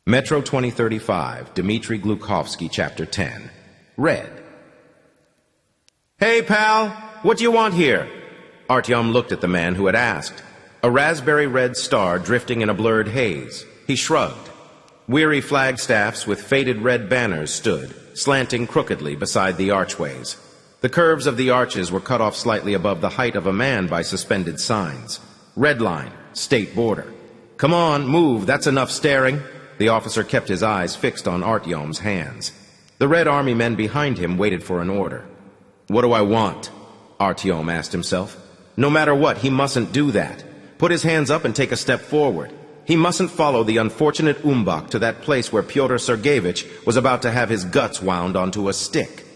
Metro 2035, Dmitry Glukhovsky, Chapter 10. Red. "Hey, pal, what do you want here?" Artyom looked at the man who had asked. A raspberry red star drifting in a blurred haze. He shrugged. Weary flagstaffs with faded red banners stood, slanting crookedly beside the archways. The curves of the arches were cut off slightly above the height of a man by suspended signs. Red line, state border. "Come on, move, that's enough staring." The officer kept his eyes fixed on Artyom's hands. The Red Army men behind him waited for an order. "What do I want?" Artyom asked himself. No matter what, he mustn't do that. Put his hands up and take a step forward. He mustn't follow the unfortunate Umbach to that place where Pyotr Sergeyevich was about to have his guts wound onto a stick.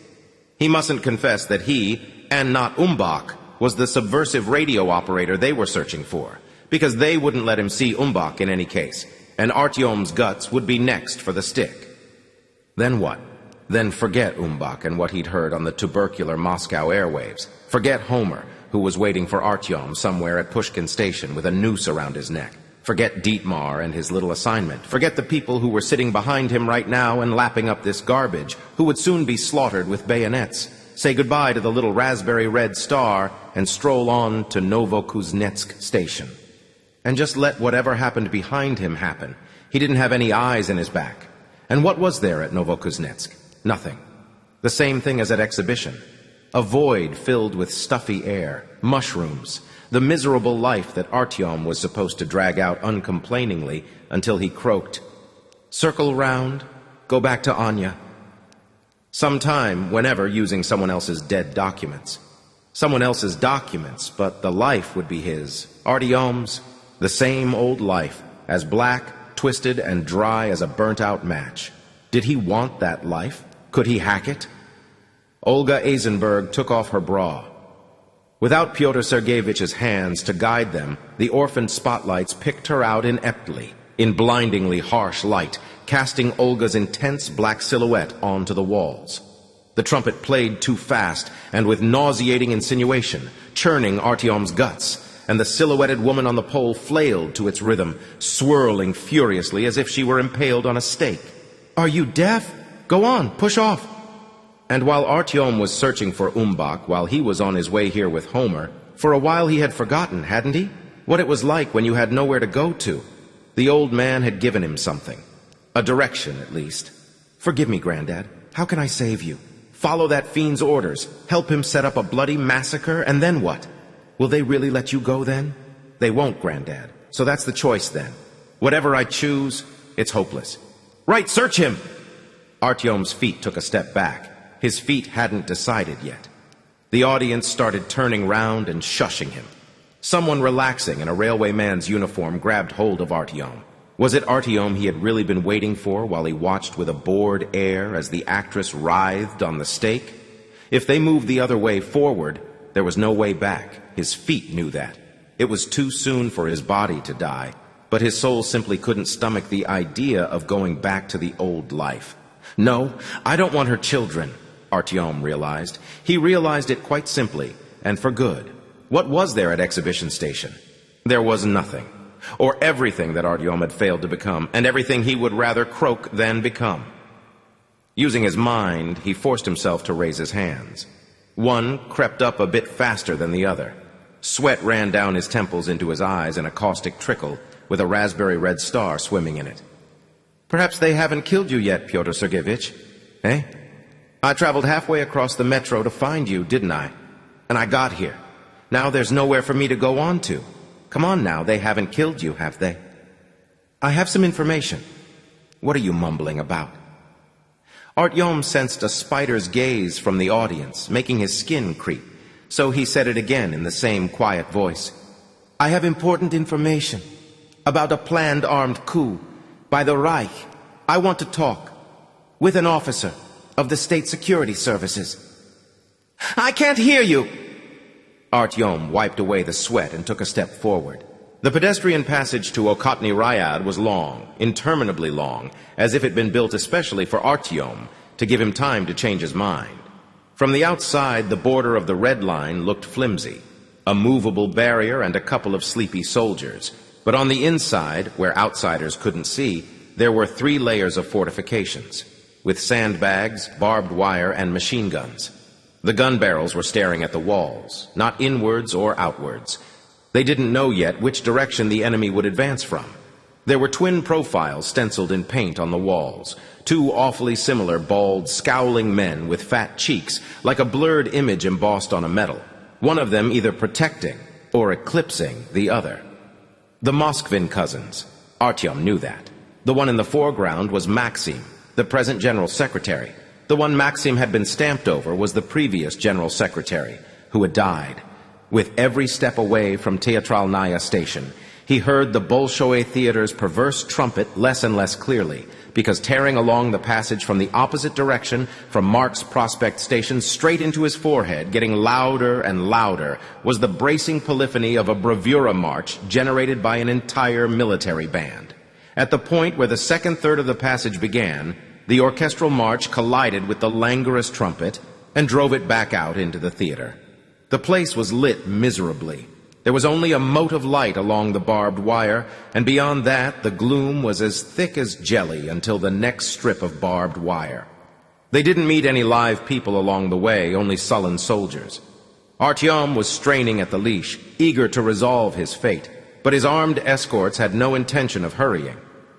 He mustn't confess that he, and not Umbach, was the subversive radio operator they were searching for, because they wouldn't let him see Umbach in any case, and Artyom's guts would be next for the stick. Then what? Then forget Umbach and what he'd heard on the tubercular Moscow airwaves. Forget Homer, who was waiting for Artyom somewhere at Pushkin Station with a noose around his neck. Forget Dietmar and his little assignment. Forget the people who were sitting behind him right now and lapping up this garbage, who would soon be slaughtered with bayonets. Say goodbye to the little raspberry red star and stroll on to Novokuznetsk Station. And just let whatever happened behind him happen. He didn't have any eyes in his back. And what was there at Novokuznetsk? Nothing. The same thing as at exhibition. A void filled with stuffy air, mushrooms, the miserable life that Artyom was supposed to drag out uncomplainingly until he croaked, "Circle round, go back to Anya." Sometime, whenever, using someone else's dead documents. Someone else's documents, but the life would be his. Artyom's, the same old life, as black, twisted, and dry as a burnt-out match. Did he want that life? Could he hack it? Olga Eisenberg took off her bra. Without Pyotr Sergeyevich's hands to guide them, the orphaned spotlights picked her out ineptly, in blindingly harsh light, casting Olga's intense black silhouette onto the walls. The trumpet played too fast and with nauseating insinuation, churning Artyom's guts, and the silhouetted woman on the pole flailed to its rhythm, swirling furiously as if she were impaled on a stake. "Are you deaf? Go on, push off." And while Artyom was searching for Umbach, while he was on his way here with Homer, for a while he had forgotten, hadn't he? What it was like when you had nowhere to go to. The old man had given him something. A direction, at least. "Forgive me, Granddad. How can I save you? Follow that fiend's orders. Help him set up a bloody massacre, and then what? Will they really let you go then?" "They won't, Granddad. So that's the choice then. Whatever I choose, it's hopeless." "Right, search him!" Artyom's feet took a step back. His feet hadn't decided yet. The audience started turning round and shushing him. Someone relaxing in a railway man's uniform grabbed hold of Artyom. Was it Artyom he had really been waiting for while he watched with a bored air as the actress writhed on the stake? If they moved the other way forward, there was no way back. His feet knew that. It was too soon for his body to die, but his soul simply couldn't stomach the idea of going back to the old life. "No, I don't want her children," Artyom realized. He realized it quite simply, and for good. What was there at Exhibition Station? There was nothing. Or everything that Artyom had failed to become, and everything he would rather croak than become. Using his mind, he forced himself to raise his hands. One crept up a bit faster than the other. Sweat ran down his temples into his eyes in a caustic trickle, with a raspberry red star swimming in it. "Perhaps they haven't killed you yet, Pyotr Sergeyevich. Eh? I traveled halfway across the metro to find you, didn't I? And I got here. Now there's nowhere for me to go on to. Come on now, they haven't killed you, have they?" "I have some information." "What are you mumbling about?" Artyom sensed a spider's gaze from the audience, making his skin creep, so he said it again in the same quiet voice. "I have important information about a planned armed coup by the Reich. I want to talk with an officer of the State Security Services." "I can't hear you!" Artyom wiped away the sweat and took a step forward. The pedestrian passage to Okotny Ryad was long, interminably long, as if it had been built especially for Artyom, to give him time to change his mind. From the outside, the border of the red line looked flimsy, a movable barrier and a couple of sleepy soldiers. But on the inside, where outsiders couldn't see, there were 3 layers of fortifications, with sandbags, barbed wire, and machine guns. The gun barrels were staring at the walls, not inwards or outwards. They didn't know yet which direction the enemy would advance from. There were twin profiles stenciled in paint on the walls, 2 awfully similar, bald, scowling men with fat cheeks, like a blurred image embossed on a medal, one of them either protecting or eclipsing the other. The Moskvin cousins. Artyom knew that. The one in the foreground was Maxim, the present General Secretary. The one Maxim had been stamped over was the previous General Secretary, who had died. With every step away from Teatralnaya station, he heard the Bolshoi theater's perverse trumpet less and less clearly, because tearing along the passage from the opposite direction from Marx Prospect Station straight into his forehead, getting louder and louder, was the bracing polyphony of a bravura march generated by an entire military band. At the point where the second third of the passage began, the orchestral march collided with the languorous trumpet and drove it back out into the theater. The place was lit miserably. There was only a mote of light along the barbed wire, and beyond that the gloom was as thick as jelly until the next strip of barbed wire. They didn't meet any live people along the way, only sullen soldiers. Artyom was straining at the leash, eager to resolve his fate, but his armed escorts had no intention of hurrying.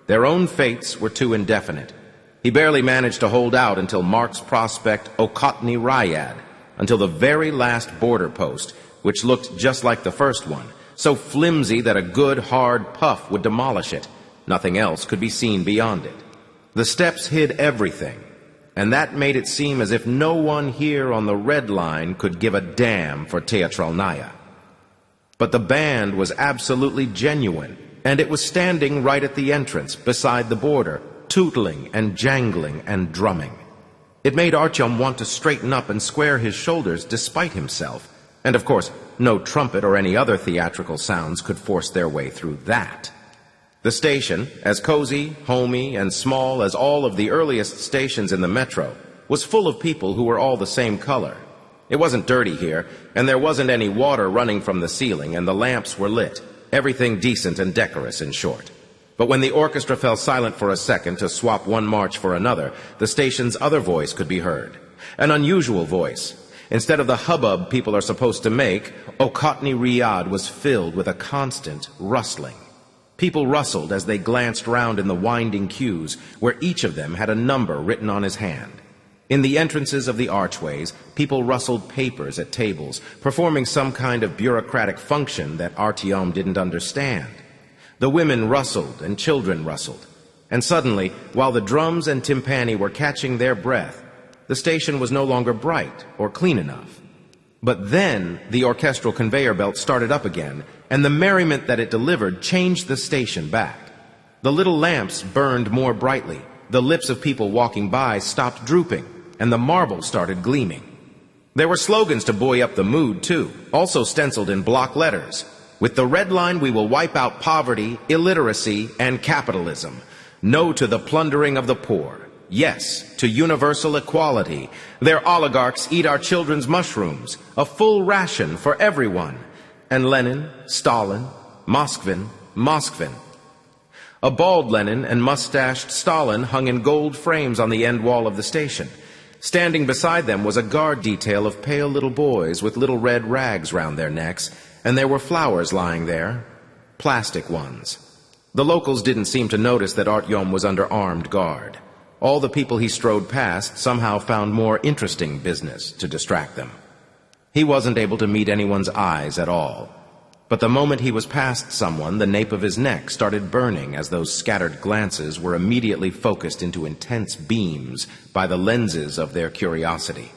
Their own fates were too indefinite. He barely managed to hold out until Marx Prospect Okotny Ryad, until the very last border post, which looked just like the first one, so flimsy that a good hard puff would demolish it. Nothing else could be seen beyond it. The steps hid everything, and that made it seem as if no one here on the red line could give a damn for Teatralnaya. But the band was absolutely genuine, and it was standing right at the entrance, beside the border, tootling and jangling and drumming. It made Artyom want to straighten up and square his shoulders despite himself. And of course, no trumpet or any other theatrical sounds could force their way through that. The station, as cozy, homey, and small as all of the earliest stations in the metro, was full of people who were all the same color. It wasn't dirty here, and there wasn't any water running from the ceiling, and the lamps were lit. Everything decent and decorous, in short. But when the orchestra fell silent for a second to swap one march for another, the station's other voice could be heard. An unusual voice. Instead of the hubbub people are supposed to make, Okotny Ryad was filled with a constant rustling. People rustled as they glanced round in the winding queues, where each of them had a number written on his hand. In the entrances of the archways, people rustled papers at tables, performing some kind of bureaucratic function that Artyom didn't understand. The women rustled and children rustled. And suddenly, while the drums and timpani were catching their breath, the station was no longer bright or clean enough. But then the orchestral conveyor belt started up again, and the merriment that it delivered changed the station back. The little lamps burned more brightly, the lips of people walking by stopped drooping, and the marble started gleaming. There were slogans to buoy up the mood, too, also stenciled in block letters. With the red line, we will wipe out poverty, illiteracy, and capitalism. No to the plundering of the poor. Yes to universal equality. Their oligarchs eat our children's mushrooms. A full ration for everyone. And Lenin, Stalin, Moskvin, Moskvin. A bald Lenin and mustached Stalin hung in gold frames on the end wall of the station. Standing beside them was a guard detail of pale little boys with little red rags round their necks, and there were flowers lying there, plastic ones. The locals didn't seem to notice that Artyom was under armed guard. All the people he strode past somehow found more interesting business to distract them. He wasn't able to meet anyone's eyes at all. But the moment he was past someone, the nape of his neck started burning as those scattered glances were immediately focused into intense beams by the lenses of their curiosity.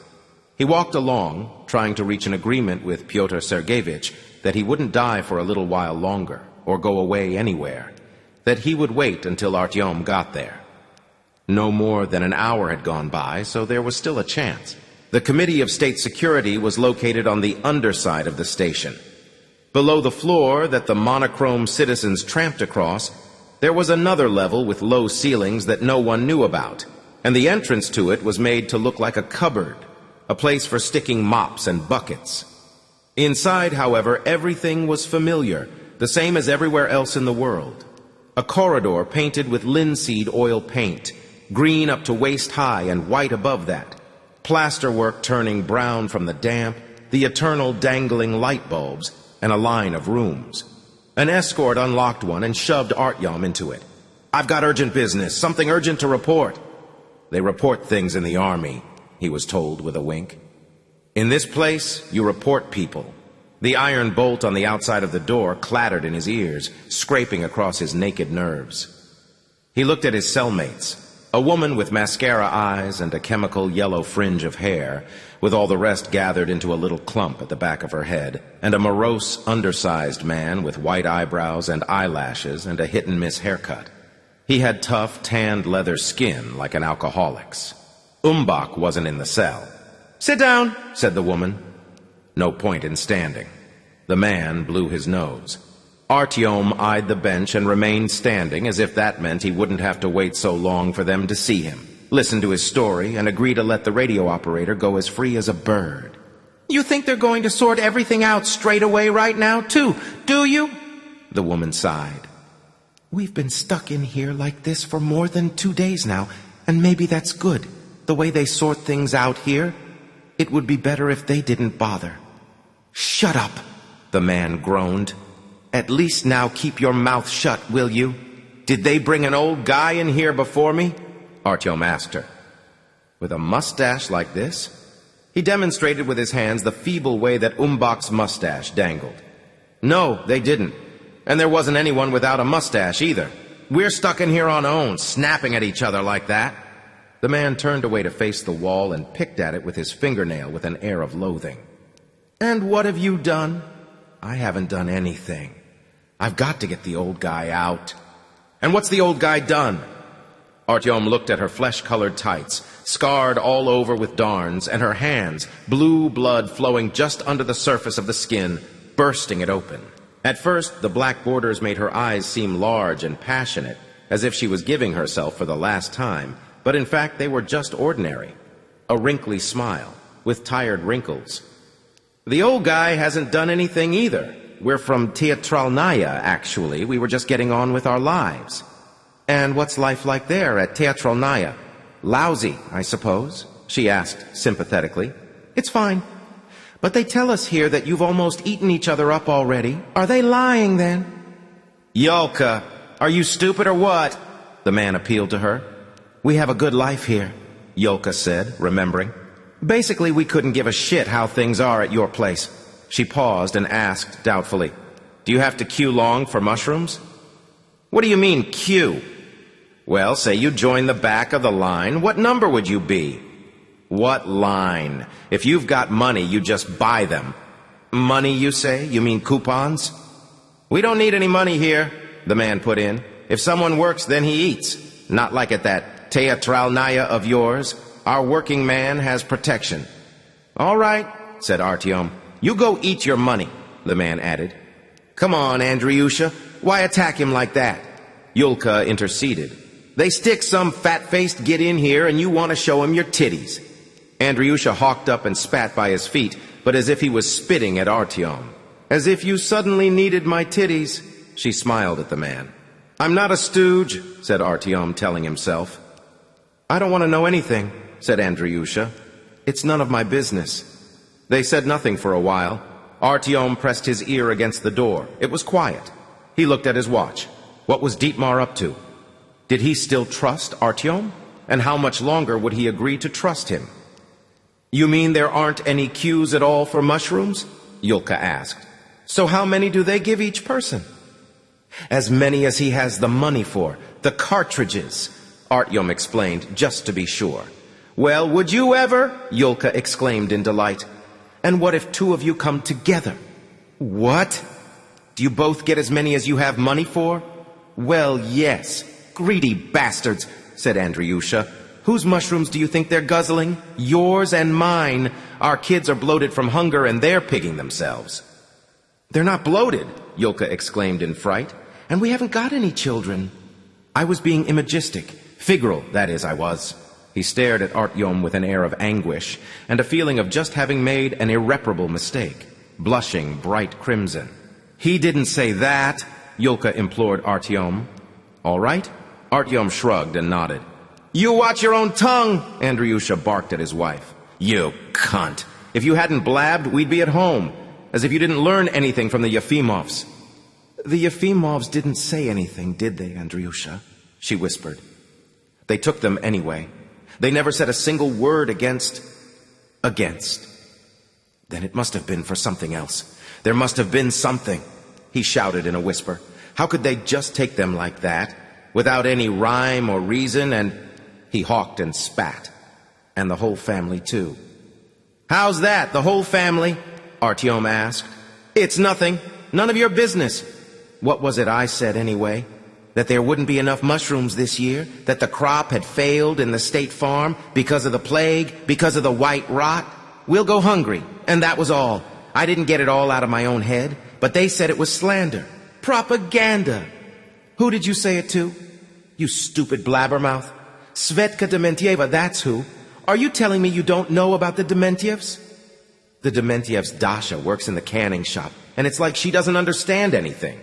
He walked along, trying to reach an agreement with Pyotr Sergeyevich that he wouldn't die for a little while longer, or go away anywhere, that he would wait until Artyom got there. No more than an hour had gone by, so there was still a chance. The Committee of State Security was located on the underside of the station. Below the floor that the monochrome citizens tramped across, there was another level with low ceilings that no one knew about, and the entrance to it was made to look like a cupboard, a place for sticking mops and buckets. Inside, however, everything was familiar, the same as everywhere else in the world. A corridor painted with linseed oil paint, green up to waist high and white above that. Plasterwork turning brown from the damp, the eternal dangling light bulbs, and a line of rooms. An escort unlocked one and shoved Artyom into it. "I've got urgent business, something urgent to report." "They report things in the army," he was told with a wink. "In this place, you report people." The iron bolt on the outside of the door clattered in his ears, scraping across his naked nerves. He looked at his cellmates, a woman with mascara eyes and a chemical yellow fringe of hair, with all the rest gathered into a little clump at the back of her head, and a morose, undersized man with white eyebrows and eyelashes and a hit-and-miss haircut. He had tough, tanned leather skin like an alcoholic's. Umbach wasn't in the cell. "Sit down," said the woman. No point in standing. The man blew his nose. Artyom eyed the bench and remained standing as if that meant he wouldn't have to wait so long for them to see him, listen to his story, and agree to let the radio operator go as free as a bird. "You think they're going to sort everything out straight away right now, too, do you?" The woman sighed. "We've been stuck in here like this for more than 2 days now, and maybe that's good, the way they sort things out here. It would be better if they didn't bother." "Shut up," the man groaned. "At least now keep your mouth shut, will you? Did they bring an old guy in here before me?" Artyom asked her. "With a mustache like this?" He demonstrated with his hands the feeble way that Umbach's mustache dangled. "No, they didn't. And there wasn't anyone without a mustache either. We're stuck in here on our own, snapping at each other like that." The man turned away to face the wall and picked at it with his fingernail with an air of loathing. "And what have you done?" "I haven't done anything. I've got to get the old guy out." "And what's the old guy done?" Artyom looked at her flesh-colored tights, scarred all over with darns, and her hands, blue blood flowing just under the surface of the skin, bursting it open. At first, the black borders made her eyes seem large and passionate, as if she was giving herself for the last time, but in fact they were just ordinary. A wrinkly smile, with tired wrinkles. "The old guy hasn't done anything either. We're from Teatralnaya, actually. We were just getting on with our lives." "And what's life like there at Teatralnaya?" "Lousy, I suppose," she asked sympathetically. "It's fine. But they tell us here that you've almost eaten each other up already. Are they lying, then?" "Yulka, are you stupid or what?" The man appealed to her. "We have a good life here," Yulka said, remembering. "Basically, we couldn't give a shit how things are at your place." She paused and asked doubtfully, "Do you have to queue long for mushrooms?" "What do you mean, queue?" "Well, say you join the back of the line. What number would you be?" "What line? If you've got money, you just buy them." "Money, you say? You mean coupons?" "We don't need any money here," the man put in. "If someone works, then he eats. Not like at that Teatralnaya of yours. Our working man has protection." "All right," said Artyom. "You go eat your money," the man added. "Come on, Andriusha. Why attack him like that?" Yulka interceded. "They stick some fat-faced git in here and you want to show him your titties." Andriusha hawked up and spat by his feet, but as if he was spitting at Artyom. "As if you suddenly needed my titties." She smiled at the man. "I'm not a stooge," said Artyom, telling himself. "I don't want to know anything," said Andriusha. "It's none of my business." They said nothing for a while. Artyom pressed his ear against the door. It was quiet. He looked at his watch. What was Dietmar up to? Did he still trust Artyom? And how much longer would he agree to trust him? "You mean there aren't any queues at all for mushrooms?" Yulka asked. "So how many do they give each person?" "As many as he has the money for. The cartridges," Artyom explained, just to be sure. "Well, would you ever?" Yulka exclaimed in delight. "And what if 2 of you come together?" "What? Do you both get as many as you have money for?" "Well, yes. Greedy bastards," said Andriusha. "Whose mushrooms do you think they're guzzling? Yours and mine. Our kids are bloated from hunger and they're pigging themselves." "They're not bloated," Yulka exclaimed in fright. "And we haven't got any children." "I was being imagistic. Figural, that is, I was." He stared at Artyom with an air of anguish and a feeling of just having made an irreparable mistake, blushing bright crimson. "He didn't say that," Yulka implored Artyom. All right? Artyom shrugged and nodded. You watch your own tongue, Andryusha barked at his wife. You cunt. If you hadn't blabbed, we'd be at home. As if you didn't learn anything from the Yefimovs. The Yefimovs didn't say anything, did they, Andryusha? She whispered. They took them anyway. They never said a single word against. Then it must have been for something else. There must have been something, he shouted in a whisper. How could they just take them like that, without any rhyme or reason, and he hawked and spat. And the whole family, too. How's that, the whole family? Artyom asked. It's nothing. None of your business. What was it I said, anyway? That there wouldn't be enough mushrooms this year? That the crop had failed in the state farm because of the plague, because of the white rot? We'll go hungry, and that was all. I didn't get it all out of my own head, but they said it was slander. Propaganda. Who did you say it to? You stupid blabbermouth. Svetka Dementieva, that's who. Are you telling me you don't know about the Dementievs? The Dementievs' Dasha works in the canning shop, and it's like she doesn't understand anything.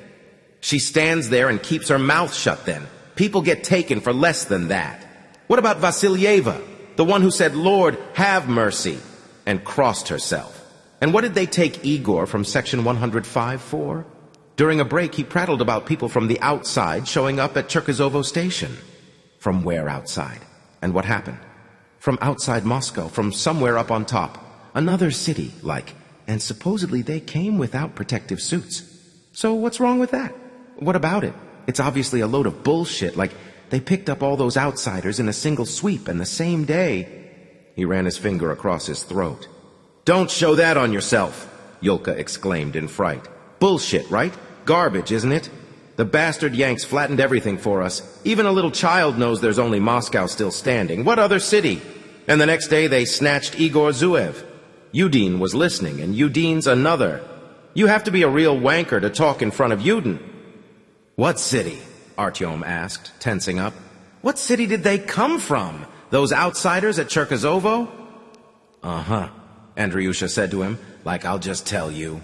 She stands there and keeps her mouth shut then. People get taken for less than that. What about Vasilyeva, the one who said, Lord, have mercy, and crossed herself? And what did they take Igor from Section 105 for? During a break, he prattled about people from the outside showing up at Cherkizovo station. From where outside? And what happened? From outside Moscow, from somewhere up on top. Another city, like. And supposedly they came without protective suits. So what's wrong with that? What about it? It's obviously a load of bullshit, like they picked up all those outsiders in a single sweep and the same day. He ran his finger across his throat. Don't show that on yourself, Yulka exclaimed in fright. Bullshit, right? Garbage, isn't it? The bastard Yanks flattened everything for us. Even a little child knows there's only Moscow still standing. What other city? And the next day they snatched Igor Zuev. Yudin was listening, and Yudin's another. You have to be a real wanker to talk in front of Yudin. What city? Artyom asked, tensing up. What city did they come from? Those outsiders at Cherkizovo? Uh-huh, Andryusha said to him, like I'll just tell you.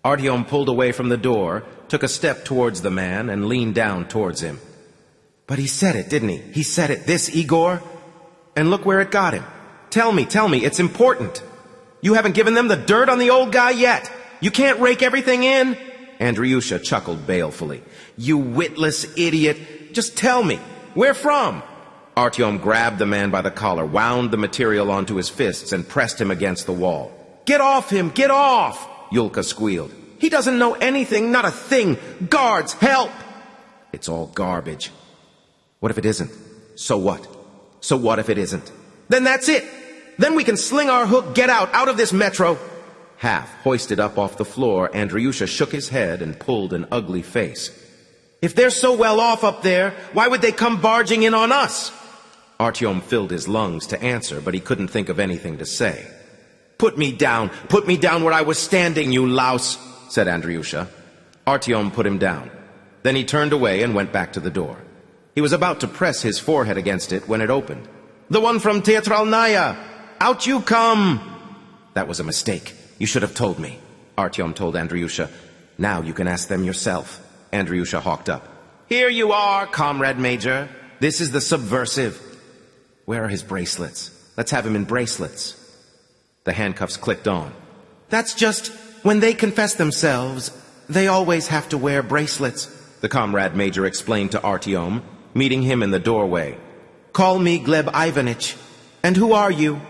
Artyom pulled away from the door, took a step towards the man, and leaned down towards him. But he said it, didn't he? He said it, this Igor? And look where it got him. Tell me, it's important. You haven't given them the dirt on the old guy yet. You can't rake everything in? Andryusha chuckled balefully. You witless idiot. Just tell me. Where from? Artyom grabbed the man by the collar, wound the material onto his fists, and pressed him against the wall. Get off him! Get off! Yulka squealed. He doesn't know anything, not a thing. Guards, help! It's all garbage. What if it isn't? So what? So what if it isn't? Then that's it! Then we can sling our hook, get out of this metro! Half hoisted up off the floor, Andryusha shook his head and pulled an ugly face. If they're so well off up there, why would they come barging in on us? Artyom filled his lungs to answer, but he couldn't think of anything to say. Put me down where I was standing, you louse, said Andryusha. Artyom put him down. Then he turned away and went back to the door. He was about to press his forehead against it when it opened. The one from Teatralnaya! Out you come! That was a mistake. You should have told me, Artyom told Andryusha. Now you can ask them yourself. Andryusha hawked up. Here you are, Comrade Major. This is the subversive. Where are his bracelets? Let's have him in bracelets. The handcuffs clicked on. That's just, when they confess themselves, they always have to wear bracelets, the Comrade Major explained to Artyom, meeting him in the doorway. Call me Gleb Ivanitch. And who are you?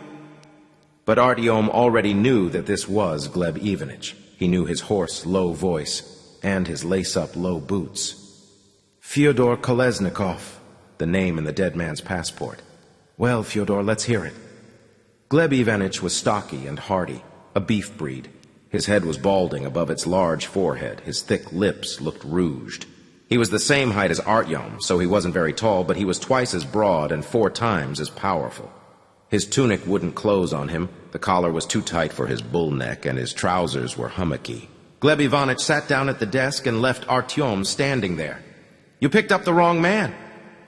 But Artyom already knew that this was Gleb Ivanitch. He knew his hoarse, low voice, and his lace-up low boots. Fyodor Kolesnikov, the name in the dead man's passport. Well, Fyodor, let's hear it. Gleb Ivanitch was stocky and hardy, a beef breed. His head was balding above its large forehead. His thick lips looked rouged. He was the same height as Artyom, so he wasn't very tall, but he was twice as broad and 4 times as powerful. His tunic wouldn't close on him, the collar was too tight for his bull neck, and his trousers were hummocky. Gleb Ivanitch sat down at the desk and left Artyom standing there. You picked up the wrong man.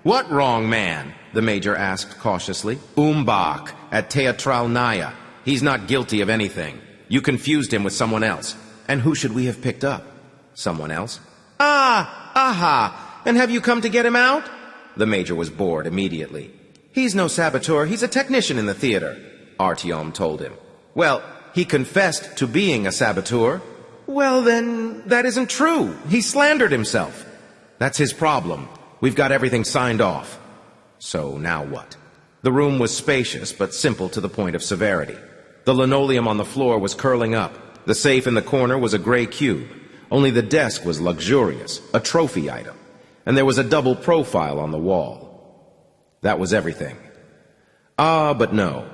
What wrong man? The major asked cautiously. Umbach, at Teatralnaya. He's not guilty of anything. You confused him with someone else. And who should we have picked up? Someone else? Aha! And have you come to get him out? The Major was bored immediately. He's no saboteur, he's a technician in the theater, Artyom told him. Well, he confessed to being a saboteur. Well, then, that isn't true. He slandered himself. That's his problem. We've got everything signed off. So now what? The room was spacious, but simple to the point of severity. The linoleum on the floor was curling up. The safe in the corner was a gray cube. Only the desk was luxurious, a trophy item. And there was a double profile on the wall. That was everything. But no,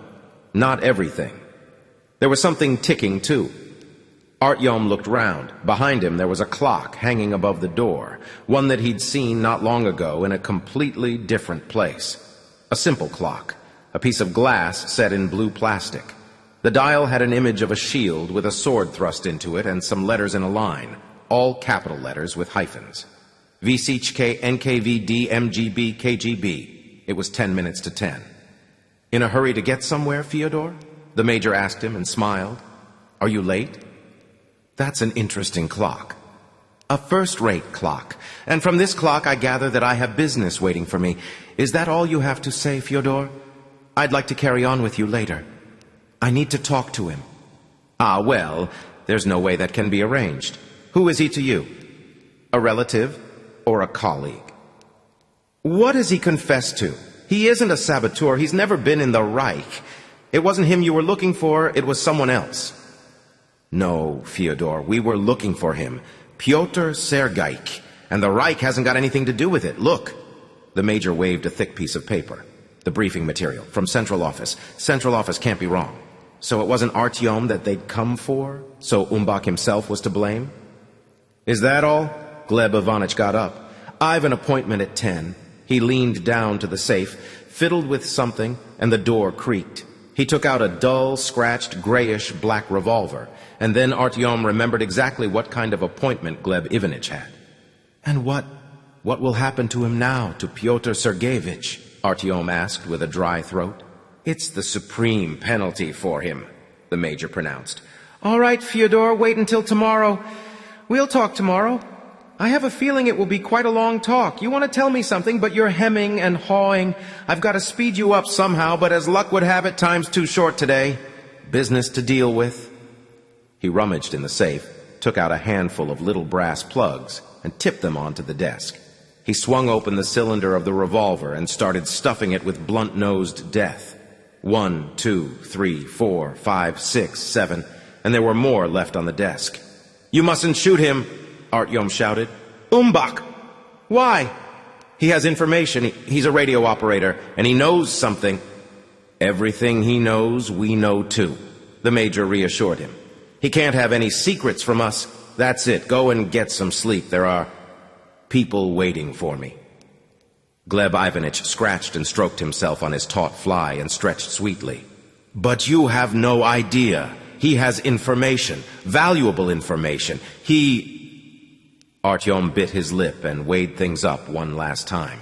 not everything. There was something ticking, too. Artyom looked round. Behind him there was a clock hanging above the door, one that he'd seen not long ago in a completely different place. A simple clock, a piece of glass set in blue plastic. The dial had an image of a shield with a sword thrust into it and some letters in a line, all capital letters with hyphens. VDNKh, NKVD, MGB, KGB. It was 10 minutes to 10. In a hurry to get somewhere, Fyodor? The Major asked him and smiled. Are you late? That's an interesting clock. A first-rate clock. And from this clock I gather that I have business waiting for me. Is that all you have to say, Fyodor? I'd like to carry on with you later. I need to talk to him. Ah, well, there's no way that can be arranged. Who is he to you? A relative or a colleague? What has he confessed to? He isn't a saboteur. He's never been in the Reich. It wasn't him you were looking for. It was someone else. No, Fyodor, we were looking for him. Pyotr Sergeich. And the Reich hasn't got anything to do with it. Look. The Major waved a thick piece of paper. The briefing material from Central Office. Central Office can't be wrong. So it wasn't Artyom that they'd come for? So Umbach himself was to blame? Is that all? Gleb Ivanitch got up. I've an appointment at 10. He leaned down to the safe, fiddled with something, and the door creaked. He took out a dull, scratched, grayish black revolver, and then Artyom remembered exactly what kind of appointment Gleb Ivanitch had. And what will happen to him now, to Pyotr Sergeyevich? Artyom asked with a dry throat. It's the supreme penalty for him, the Major pronounced. All right, Fyodor, wait until tomorrow. We'll talk tomorrow. I have a feeling it will be quite a long talk. You want to tell me something, but you're hemming and hawing. I've got to speed you up somehow, but as luck would have it, time's too short today. Business to deal with. He rummaged in the safe, took out a handful of little brass plugs, and tipped them onto the desk. He swung open the cylinder of the revolver and started stuffing it with blunt-nosed death. 1, 2, 3, 4, 5, 6, 7, and there were more left on the desk. You mustn't shoot him, Artyom shouted. Umbach! Why? He has information. He's a radio operator, and he knows something. Everything he knows, we know too, the Major reassured him. He can't have any secrets from us. That's it. Go and get some sleep. There are people waiting for me. Gleb Ivanitch scratched and stroked himself on his taut fly and stretched sweetly. But you have no idea. He has information, valuable information. Artyom bit his lip and weighed things up one last time.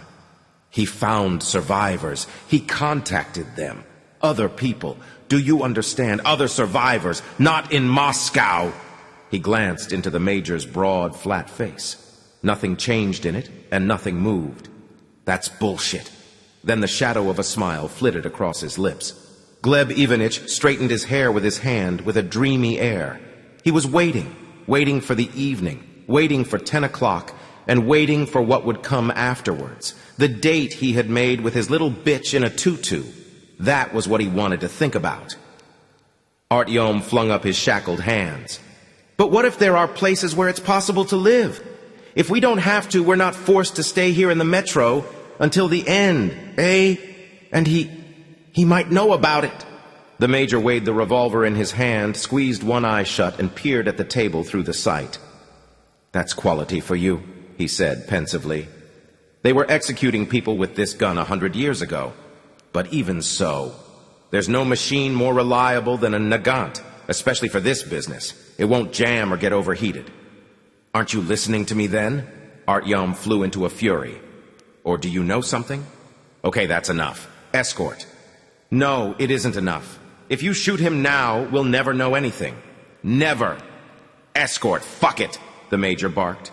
He found survivors. He contacted them. Other people. Do you understand? Other survivors. Not in Moscow. He glanced into the Major's broad, flat face. Nothing changed in it, and nothing moved. That's bullshit. Then the shadow of a smile flitted across his lips. Gleb Ivanitch straightened his hair with his hand with a dreamy air. He was waiting for the evening, waiting for 10 o'clock, and waiting for what would come afterwards. The date he had made with his little bitch in a tutu. That was what he wanted to think about. Artyom flung up his shackled hands. But what if there are places where it's possible to live? If we don't have to, we're not forced to stay here in the metro until the end, eh? And he might know about it. The Major weighed the revolver in his hand, squeezed one eye shut, and peered at the table through the sight. That's quality for you, he said pensively. They were executing people with this gun 100 years ago. But even so, there's no machine more reliable than a Nagant, especially for this business. It won't jam or get overheated. Aren't you listening to me then? Artyom flew into a fury. Or do you know something? Okay, that's enough. Escort. No, it isn't enough. If you shoot him now, we'll never know anything. Never. Escort, fuck it, the Major barked.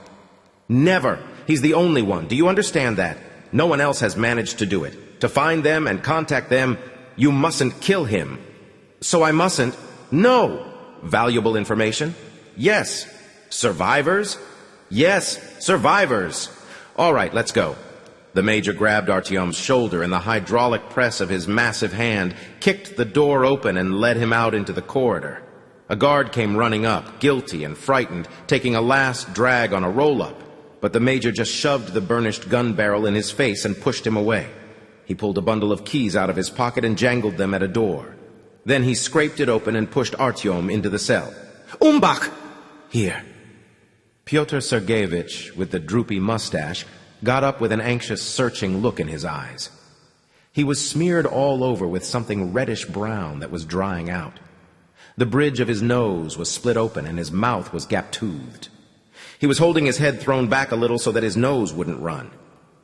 Never. He's the only one. Do you understand that? No one else has managed to do it. To find them and contact them, you mustn't kill him. So I mustn't? No. Valuable information? Yes. Survivors? Yes, survivors. All right, let's go. The Major grabbed Artyom's shoulder and the hydraulic press of his massive hand kicked the door open and led him out into the corridor. A guard came running up, guilty and frightened, taking a last drag on a roll-up, but the Major just shoved the burnished gun barrel in his face and pushed him away. He pulled a bundle of keys out of his pocket and jangled them at a door. Then he scraped it open and pushed Artyom into the cell. Umbach! Here. Pyotr Sergeyevich, with the droopy mustache, got up with an anxious, searching look in his eyes. He was smeared all over with something reddish-brown that was drying out. The bridge of his nose was split open and his mouth was gap-toothed. He was holding his head thrown back a little so that his nose wouldn't run.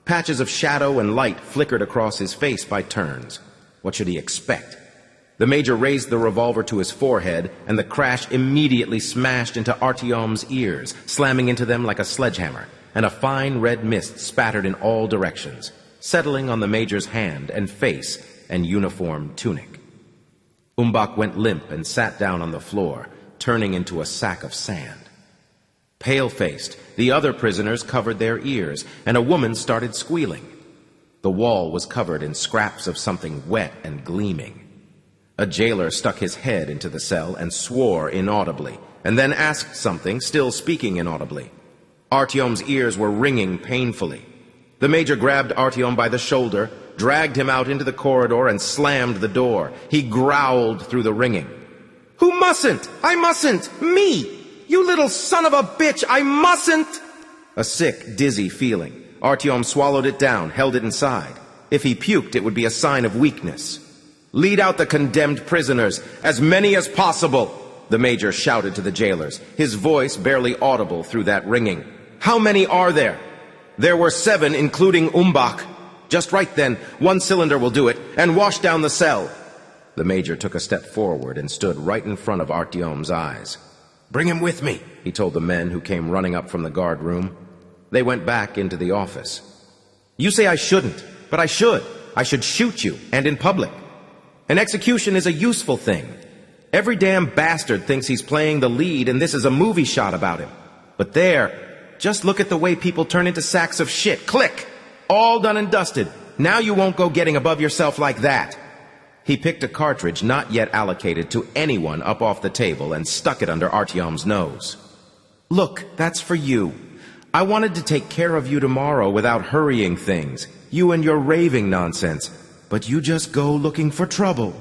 Patches of shadow and light flickered across his face by turns. What should he expect? The Major raised the revolver to his forehead, and the crash immediately smashed into Artyom's ears, slamming into them like a sledgehammer, and a fine red mist spattered in all directions, settling on the Major's hand and face and uniform tunic. Umbach went limp and sat down on the floor, turning into a sack of sand. Pale-faced, the other prisoners covered their ears, and a woman started squealing. The wall was covered in scraps of something wet and gleaming. A jailer stuck his head into the cell and swore inaudibly, and then asked something, still speaking inaudibly. Artyom's ears were ringing painfully. The Major grabbed Artyom by the shoulder, dragged him out into the corridor, and slammed the door. He growled through the ringing. Who mustn't? I mustn't! Me! You little son of a bitch! I mustn't! A sick, dizzy feeling. Artyom swallowed it down, held it inside. If he puked, it would be a sign of weakness. Lead out the condemned prisoners, as many as possible, the Major shouted to the jailers, his voice barely audible through that ringing. How many are there? There were 7, including Umbach. Just right then, 1 cylinder will do it, and wash down the cell. The Major took a step forward and stood right in front of Artyom's eyes. Bring him with me, he told the men who came running up from the guard room. They went back into the office. You say I shouldn't, but I should. I should shoot you, and in public. An execution is a useful thing. Every damn bastard thinks he's playing the lead and this is a movie shot about him. But there, just look at the way people turn into sacks of shit. Click! All done and dusted. Now you won't go getting above yourself like that. He picked a cartridge not yet allocated to anyone up off the table and stuck it under Artyom's nose. Look, that's for you. I wanted to take care of you tomorrow without hurrying things. You and your raving nonsense. But you just go looking for trouble.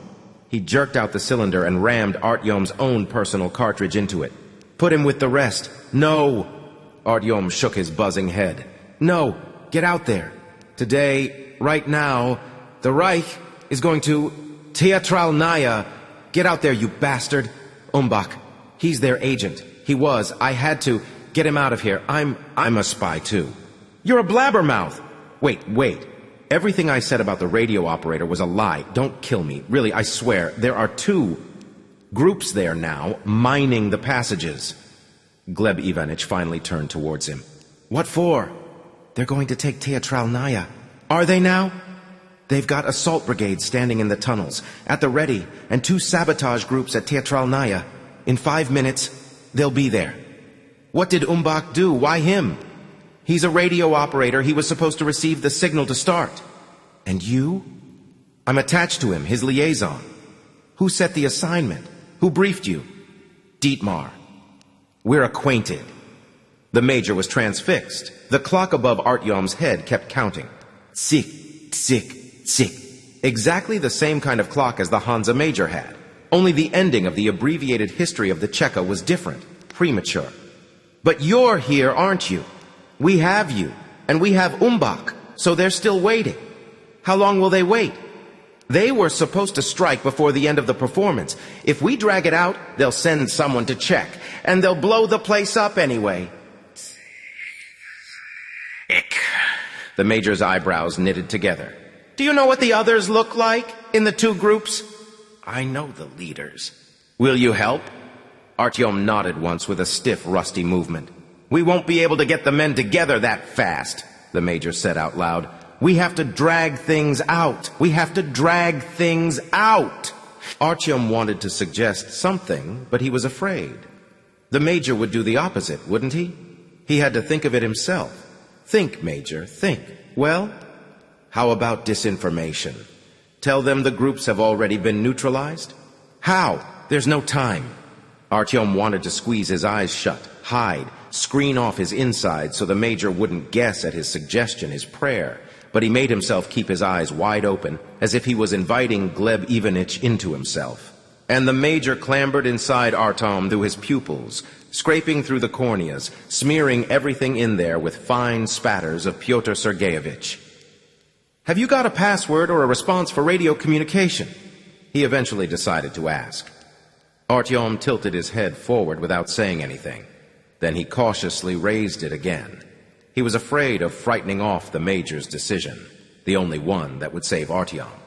He jerked out the cylinder and rammed Artyom's own personal cartridge into it. Put him with the rest. No! Artyom shook his buzzing head. No, get out there. Today, right now, the Reich is going to Teatralnaya. Get out there, you bastard. Umbach, he's their agent. He was. I had to get him out of here. I'm a spy too. You're a blabbermouth. Wait. Everything I said about the radio operator was a lie. Don't kill me. Really, I swear. There are 2 groups there now, mining the passages. Gleb Ivanich finally turned towards him. What for? They're going to take Teatralnaya. Are they now? They've got assault brigades standing in the tunnels, at the ready, and 2 sabotage groups at Teatralnaya. In 5 minutes, they'll be there. What did Umbach do? Why him? He's a radio operator. He was supposed to receive the signal to start. And you? I'm attached to him, his liaison. Who set the assignment? Who briefed you? Dietmar. We're acquainted. The Major was transfixed. The clock above Artyom's head kept counting. Tick, tick, tick. Exactly the same kind of clock as the Hansa Major had. Only the ending of the abbreviated history of the Cheka was different, premature. But you're here, aren't you? We have you, and we have Umbach, so they're still waiting. How long will they wait? They were supposed to strike before the end of the performance. If we drag it out, they'll send someone to check, and they'll blow the place up anyway. The Major's eyebrows knitted together. Do you know what the others look like in the 2 groups? I know the leaders. Will you help? Artyom nodded once with a stiff, rusty movement. "We won't be able to get the men together that fast," the major said out loud. "We have to drag things out. We have to drag things out." Artyom wanted to suggest something, but he was afraid. The major would do the opposite, wouldn't he? He had to think of it himself. Think, Major, think. Well, how about disinformation? Tell them the groups have already been neutralized? How? There's no time. Artyom wanted to squeeze his eyes shut, hide, screen off his insides so the major wouldn't guess at his suggestion, his prayer. But he made himself keep his eyes wide open, as if he was inviting Gleb Ivanitch into himself. And the major clambered inside Artyom through his pupils, scraping through the corneas, smearing everything in there with fine spatters of Pyotr Sergeyevich. "Have you got a password or a response for radio communication?" he eventually decided to ask. Artyom tilted his head forward without saying anything. Then he cautiously raised it again. He was afraid of frightening off the major's decision, the only one that would save Artyom.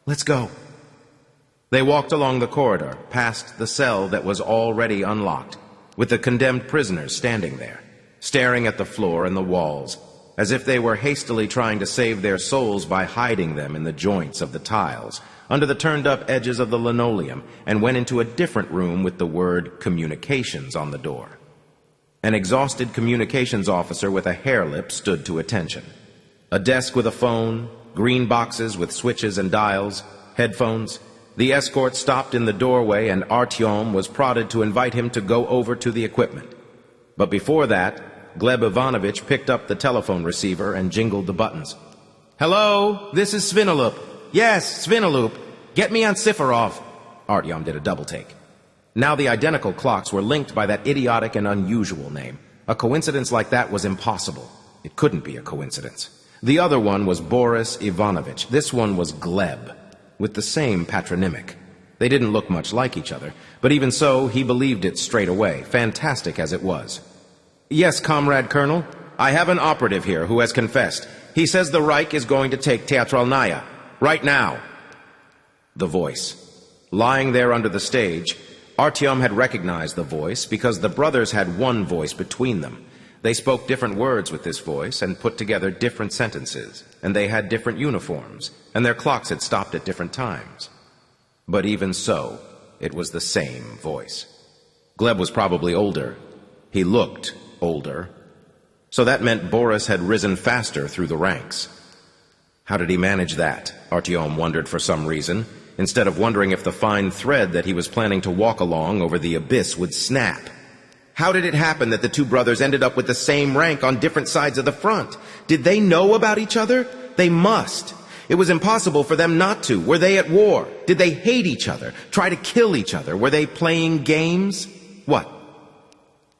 "Let's go." They walked along the corridor, past the cell that was already unlocked, with the condemned prisoners standing there, staring at the floor and the walls, as if they were hastily trying to save their souls by hiding them in the joints of the tiles, under the turned-up edges of the linoleum, and went into a different room with the word communications on the door. An exhausted communications officer with a hair lip stood to attention. A desk with a phone, green boxes with switches and dials, headphones. The escort stopped in the doorway and Artyom was prodded to invite him to go over to the equipment. But before that, Gleb Ivanovich picked up the telephone receiver and jingled the buttons. "Hello, this is Svinolup. Yes, Svinolup. Get me on Sifarov." Artyom did a double take. Now the identical clocks were linked by that idiotic and unusual name. A coincidence like that was impossible. It couldn't be a coincidence. The other one was Boris Ivanovich. This one was Gleb, with the same patronymic. They didn't look much like each other, but even so, he believed it straight away, fantastic as it was. "Yes, Comrade Colonel, I have an operative here who has confessed. He says the Reich is going to take Teatralnaya. Right now." The voice. Lying there under the stage, Artyom had recognized the voice because the brothers had one voice between them. They spoke different words with this voice and put together different sentences, and they had different uniforms, and their clocks had stopped at different times. But even so, it was the same voice. Gleb was probably older. He looked older. So that meant Boris had risen faster through the ranks. How did he manage that? Artyom wondered for some reason, instead of wondering if the fine thread that he was planning to walk along over the abyss would snap. How did it happen that the two brothers ended up with the same rank on different sides of the front? Did they know about each other? They must. It was impossible for them not to. Were they at war? Did they hate each other? Try to kill each other? Were they playing games? What?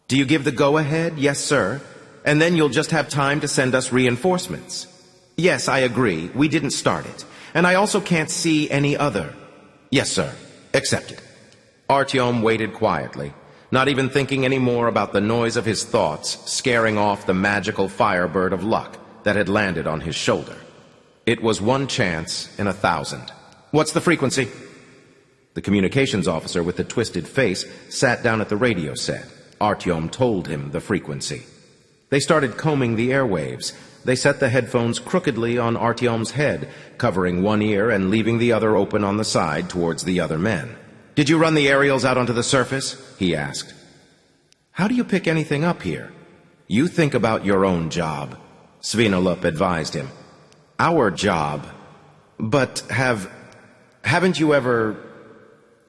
Do you give the go-ahead? Yes, sir. And then you'll just have time to send us reinforcements. Yes, I agree. We didn't start it. And I also can't see any other. Yes, sir. Accepted. Artyom waited quietly, not even thinking any more about the noise of his thoughts scaring off the magical firebird of luck that had landed on his shoulder. It was one chance in 1,000. What's the frequency? The communications officer with the twisted face sat down at the radio set. Artyom told him the frequency. They started combing the airwaves. They set the headphones crookedly on Artyom's head, covering one ear and leaving the other open on the side towards the other men. "Did you run the aerials out onto the surface?" he asked. "How do you pick anything up here?" "You think about your own job," Svinolup advised him. "Our job? But haven't you ever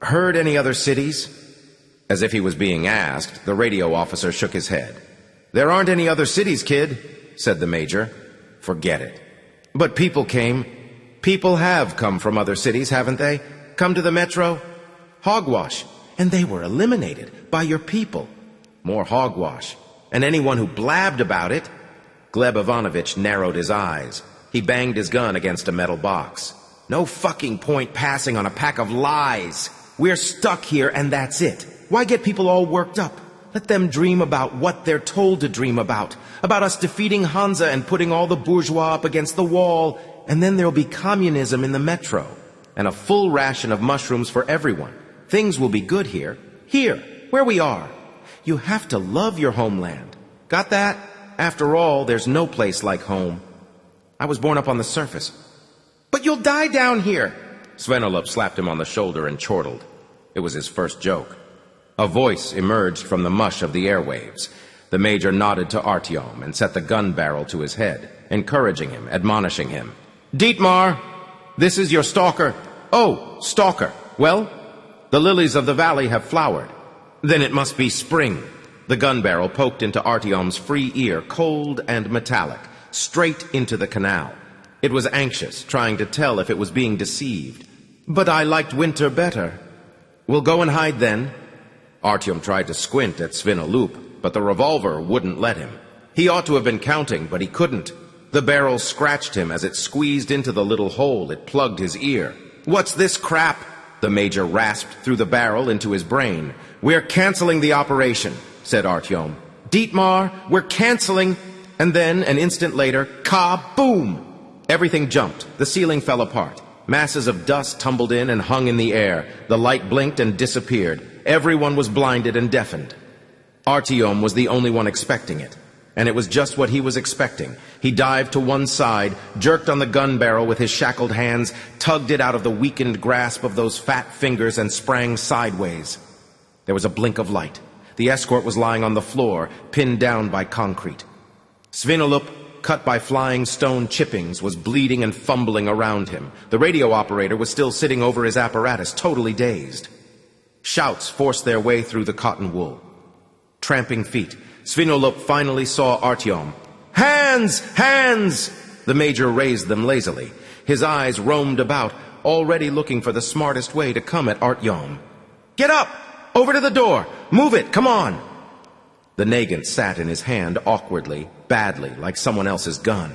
heard any other cities?" As if he was being asked, the radio officer shook his head. "There aren't any other cities, kid," said the major. "Forget it." "But people came. People have come from other cities, haven't they? Come to the metro? Hogwash. And they were eliminated by your people. More hogwash. And anyone who blabbed about it." Gleb Ivanovich narrowed his eyes. He banged his gun against a metal box. "No fucking point passing on a pack of lies. We're stuck here and that's it. Why get people all worked up? Let them dream about what they're told to dream about us defeating Hansa and putting all the bourgeois up against the wall, and then there'll be communism in the metro, and a full ration of mushrooms for everyone. Things will be good here, where we are. You have to love your homeland. Got that? After all, there's no place like home. I was born up on the surface. But you'll die down here! Svenolup slapped him on the shoulder and chortled. It was his first joke. A voice emerged from the mush of the airwaves. The Major nodded to Artyom and set the gun barrel to his head, encouraging him, admonishing him. Dietmar, this is your stalker. Oh, stalker. Well, the lilies of the valley have flowered. Then it must be spring. The gun barrel poked into Artyom's free ear, cold and metallic, straight into the canal. It was anxious, trying to tell if it was being deceived. But I liked winter better. We'll go and hide then. Artyom tried to squint at Svenolup, but the revolver wouldn't let him. He ought to have been counting, but he couldn't. The barrel scratched him as it squeezed into the little hole it plugged his ear. What's this crap? The Major rasped through the barrel into his brain. We're canceling the operation, said Artyom. Dietmar, we're canceling. And then, an instant later, ka-boom! Everything jumped. The ceiling fell apart. Masses of dust tumbled in and hung in the air. The light blinked and disappeared. Everyone was blinded and deafened. Artyom was the only one expecting it. And it was just what he was expecting. He dived to one side, jerked on the gun barrel with his shackled hands, tugged it out of the weakened grasp of those fat fingers, and sprang sideways. There was a blink of light. The escort was lying on the floor, pinned down by concrete. Svenolup, cut by flying stone chippings, was bleeding and fumbling around him. The radio operator was still sitting over his apparatus, totally dazed. Shouts forced their way through the cotton wool. Tramping feet. Svenolup finally saw Artyom. Hands! Hands! The Major raised them lazily. His eyes roamed about, already looking for the smartest way to come at Artyom. Get up! Over to the door! Move it! Come on! The Nagant sat in his hand awkwardly, badly, like someone else's gun.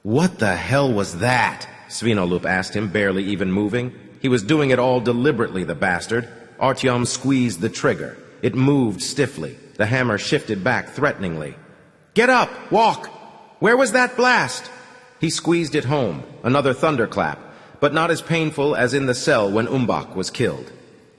What the hell was that? Svenolup asked him, barely even moving. He was doing it all deliberately, the bastard. Artyom squeezed the trigger. It moved stiffly. The hammer shifted back threateningly. Get up! Walk! Where was that blast? He squeezed it home. Another thunderclap, but not as painful as in the cell when Umbach was killed.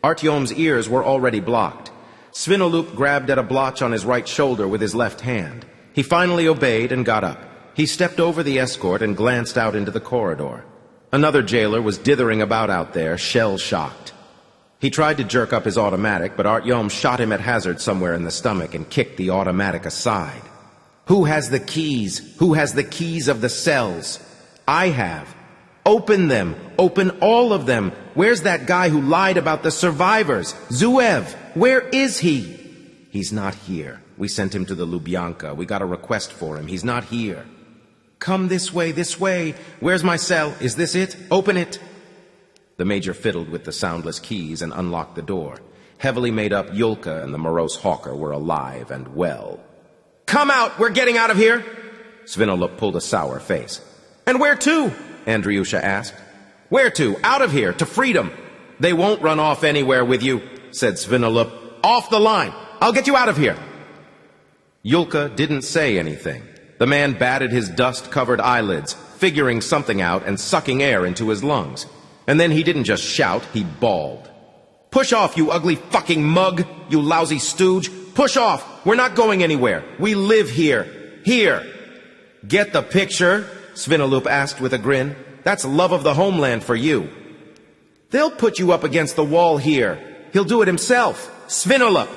Artyom's ears were already blocked. Svenolup grabbed at a blotch on his right shoulder with his left hand. He finally obeyed and got up. He stepped over the escort and glanced out into the corridor. Another jailer was dithering about out there, shell-shocked. He tried to jerk up his automatic, but Artyom shot him at hazard somewhere in the stomach and kicked the automatic aside. Who has the keys? Who has the keys of the cells? I have. Open them. Open all of them. Where's that guy who lied about the survivors? Zuev. Where is he? He's not here. We sent him to the Lubyanka. We got a request for him. He's not here. Come this way, this way. Where's my cell? Is this it? Open it. The Major fiddled with the soundless keys and unlocked the door. Heavily made up Yulka and the morose hawker were alive and well. Come out! We're getting out of here! Svenolup pulled a sour face. And where to? Andriusha asked. Where to? Out of here, to freedom. They won't run off anywhere with you, said Svenolup. Off the line. I'll get you out of here. Yulka didn't say anything. The man batted his dust-covered eyelids, figuring something out and sucking air into his lungs. And then he didn't just shout, he bawled. Push off, you ugly fucking mug, you lousy stooge. Push off. We're not going anywhere. We live here. Here. Get the picture? Svenolup asked with a grin. That's love of the homeland for you. They'll put you up against the wall here. He'll do it himself. Svenolup.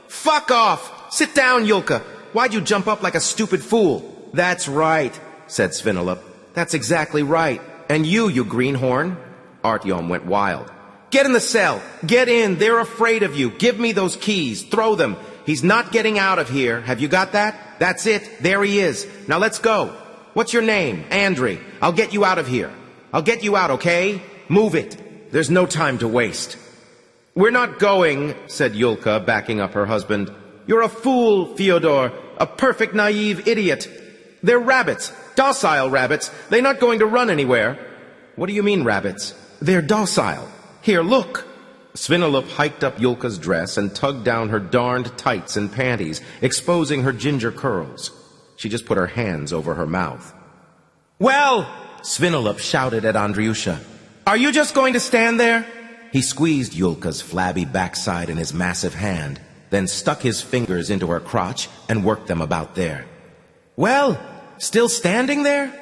Fuck off. Sit down, Yulka. Why'd you jump up like a stupid fool? That's right, said Svenolup. That's exactly right. And you greenhorn. Artyom went wild. Get in the cell. Get in. They're afraid of you. Give me those keys. Throw them. He's not getting out of here. Have you got that? That's it. There he is. Now let's go. What's your name? Andrei. I'll get you out of here. I'll get you out, okay? Move it. There's no time to waste. We're not going, said Yulka, backing up her husband. You're a fool, Fyodor. A perfect naive idiot. They're rabbits. Docile rabbits. They're not going to run anywhere. What do you mean, rabbits? They're docile. Here, look. Svenolup hiked up Yulka's dress and tugged down her darned tights and panties, exposing her ginger curls. She just put her hands over her mouth. Well, Svenolup shouted at Andriusha. Are you just going to stand there? He squeezed Yulka's flabby backside in his massive hand. then stuck his fingers into her crotch and worked them about there. "Well, still standing there?"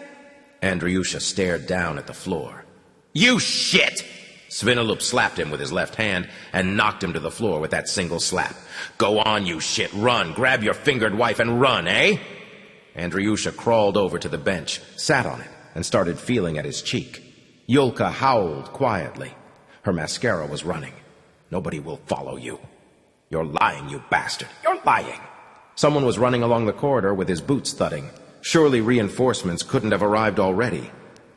Andriusha stared down at the floor. "You shit!" Svinolup slapped him with his left hand and knocked him to the floor with that single slap. "Go on, you shit, run, grab your fingered wife and run, eh?" Andriusha crawled over to the bench, sat on it, and started feeling at his cheek. Yulka howled quietly. Her mascara was running. "Nobody will follow you. You're lying, you bastard. You're lying." Someone was running along the corridor with his boots thudding. Surely reinforcements couldn't have arrived already.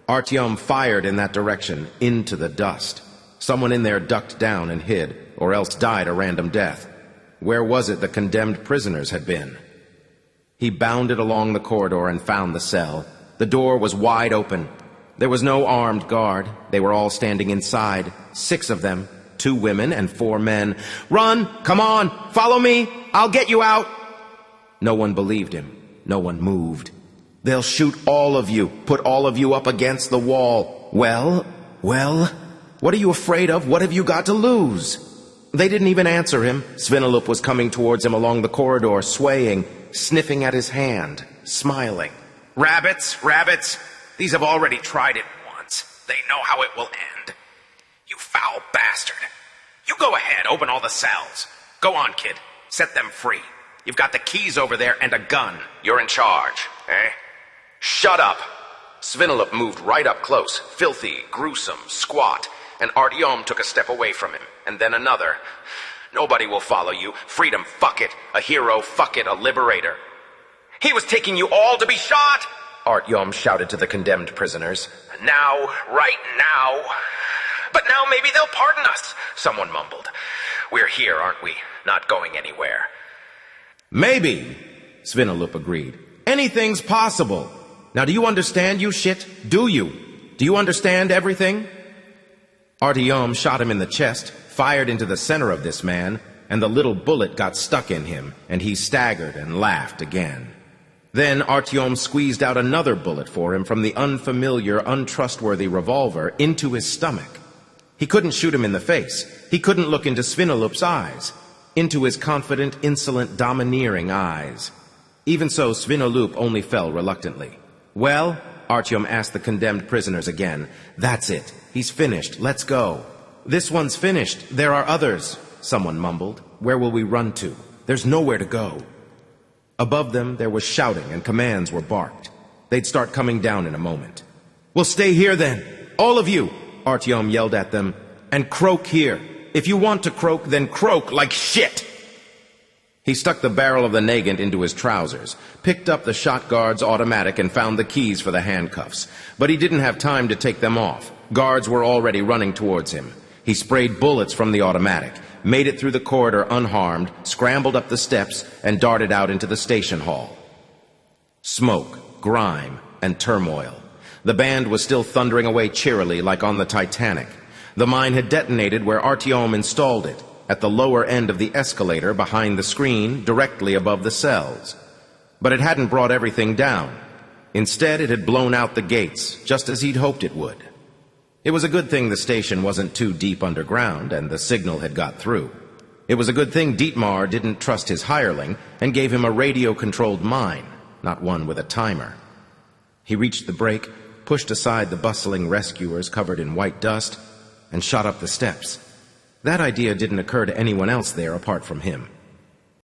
Artyom fired in that direction, into the dust. Someone in there ducked down and hid, or else died a random death. Where was it the condemned prisoners had been? He bounded along the corridor and found the cell. The door was wide open. There was no armed guard. They were all standing inside, 6 of them, 2 women and 4 men. "Run! Come on! Follow me! I'll get you out!" No one believed him. No one moved. "They'll shoot all of you, put all of you up against the wall." Well, what are you afraid of? What have you got to lose?" They didn't even answer him. Svinolup was coming towards him along the corridor, swaying, sniffing at his hand, smiling. Rabbits. These have already tried it once. They know how it will end. You foul bastard. You go ahead, open all the cells. Go on, kid. Set them free. You've got the keys over there and a gun. You're in charge, eh? Shut up. Svinolup moved right up close, filthy, gruesome, squat, and Artyom took a step away from him, and then another. "Nobody will follow you. Freedom, fuck it. A hero, fuck it, a liberator." "He was taking you all to be shot!" Artyom shouted to the condemned prisoners. "Now, right now. But now maybe they'll pardon us," someone mumbled. "We're here, aren't we? Not going anywhere." "Maybe," Svinolup agreed. "Anything's possible. Now do you understand, you shit? Do you? Do you understand everything?" Artyom shot him in the chest, fired into the center of this man, and the little bullet got stuck in him, and he staggered and laughed again. Then Artyom squeezed out another bullet for him from the unfamiliar, untrustworthy revolver into his stomach. He couldn't shoot him in the face. He couldn't look into Svinolup's eyes, into his confident, insolent, domineering eyes. Even so, Svinolup only fell reluctantly. "Well," Artyom asked the condemned prisoners again, "that's it. He's finished. Let's go." "This one's finished. There are others," someone mumbled. "Where will we run to? There's nowhere to go." Above them, there was shouting and commands were barked. They'd start coming down in a moment. "We'll stay here then. All of you," Artyom yelled at them, "and croak here. If you want to croak, then croak like shit." He stuck the barrel of the Nagant into his trousers, picked up the shot guard's automatic and found the keys for the handcuffs. But he didn't have time to take them off. Guards were already running towards him. He sprayed bullets from the automatic, made it through the corridor unharmed, scrambled up the steps, and darted out into the station hall. Smoke, grime, and turmoil. The band was still thundering away cheerily like on the Titanic. The mine had detonated where Artyom installed it, at the lower end of the escalator behind the screen, directly above the cells. But it hadn't brought everything down. Instead, it had blown out the gates, just as he'd hoped it would. It was a good thing the station wasn't too deep underground, and the signal had got through. It was a good thing Dietmar didn't trust his hireling and gave him a radio-controlled mine, not one with a timer. He reached the brake, pushed aside the bustling rescuers covered in white dust, and shot up the steps. That idea didn't occur to anyone else there apart from him.